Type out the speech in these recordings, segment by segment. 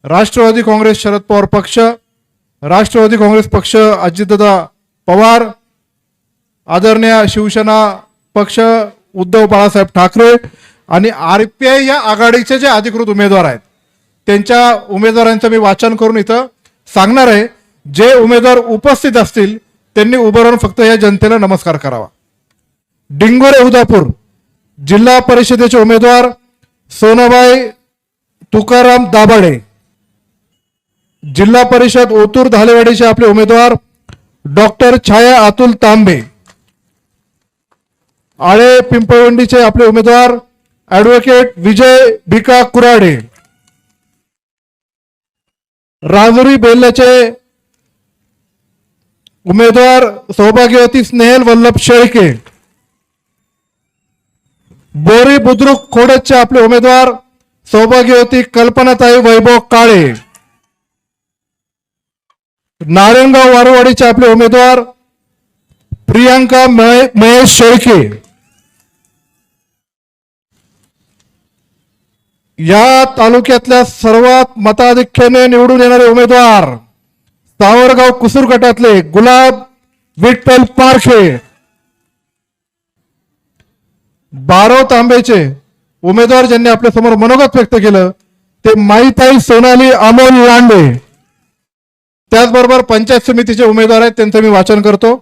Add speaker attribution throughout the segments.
Speaker 1: राष्ट्रवादी काँग्रेस शरद पवार पक्ष, राष्ट्रवादी काँग्रेस पक्ष अजितदादा पवार, आदरणीय शिवसेना पक्ष उद्धव बाळासाहेब ठाकरे आणि आरपीआय या आघाडीचे जे अधिकृत उमेदवार आहेत त्यांच्या उमेदवारांचं मी वाचन करून इथं सांगणार आहे। जे उमेदवार उपस्थित असतील त्यांनी उभं राहून फक्त या जनतेला नमस्कार करावा। डिंगोरे उदापूर जिल्हा परिषदेचे उमेदवार सोनाबाई तुकाराम दाभाडे, जिल्हा परिषद ओतूर धालेवाडीचे आपले उमेदवार डॉक्टर छाया अतुल तांबे, आळे पिंपळवंडीचे आपले उमेदवार ॲडव्होकेट विजय भिका कुराडे, राजुरी बेल्ल्याचे उमेदवार सौभाग्यवती स्नेहल वल्लभ शेळके, बोरी बुद्रुक खोडचे आपले उमेदवार सौभाग्यवती कल्पनाताई वैभव काळे, नारायणगाव वारुवाडीचे आपले उमेदवार प्रियांका महेश शेळके, या तालुक्यातल्या सर्वात मताधिक्याने निवडून येणारे उमेदवार सावरगाव कुसूर गटातले गुलाब विठ्ठल पारखे, बारो तांबेचे उमेदवार ज्यांनी आपल्या समोर मनोगत व्यक्त केलं ते माईताई सोनाली अमोल लांडे, त्याचबरोबर पंचायत समितीचे उमेदवार आहेत त्यांचं मी वाचन करतो।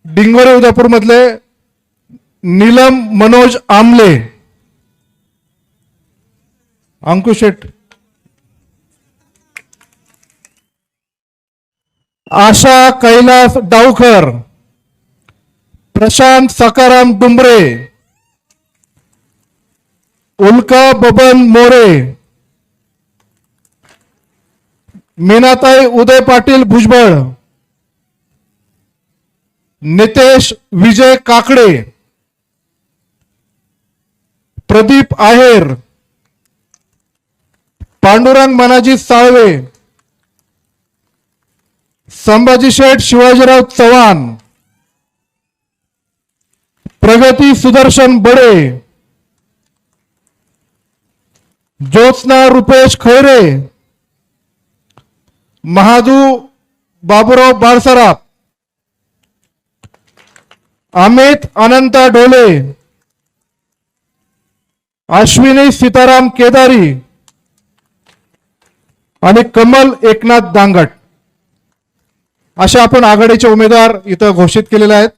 Speaker 1: डिंगोरे उदापूर मधले नीलम मनोज आमले, अंकुश शेठ, आशा कैलास डावकर, प्रशांत सकाराम डुंबरे, उल्का बबन मोरे, मीनाताई उदय पाटील भुजबळ, नितेश विजय काकडे, प्रदीप आहेर, पांडुरंग मनाजी साळवे, संभाजी शेठ शिवाजीराव चव्हाण, प्रगती सुदर्शन बडे, ज्योत्स्ना रुपेश खैरे, महादू बाबूराव बाळसराफ, अमित अनंता डोले, अश्विनी सीताराम केदारी आणि कमल एकनाथ दांगट अशा आपण आघाडीचे उमेदवार इथं घोषित केलेले आहेत।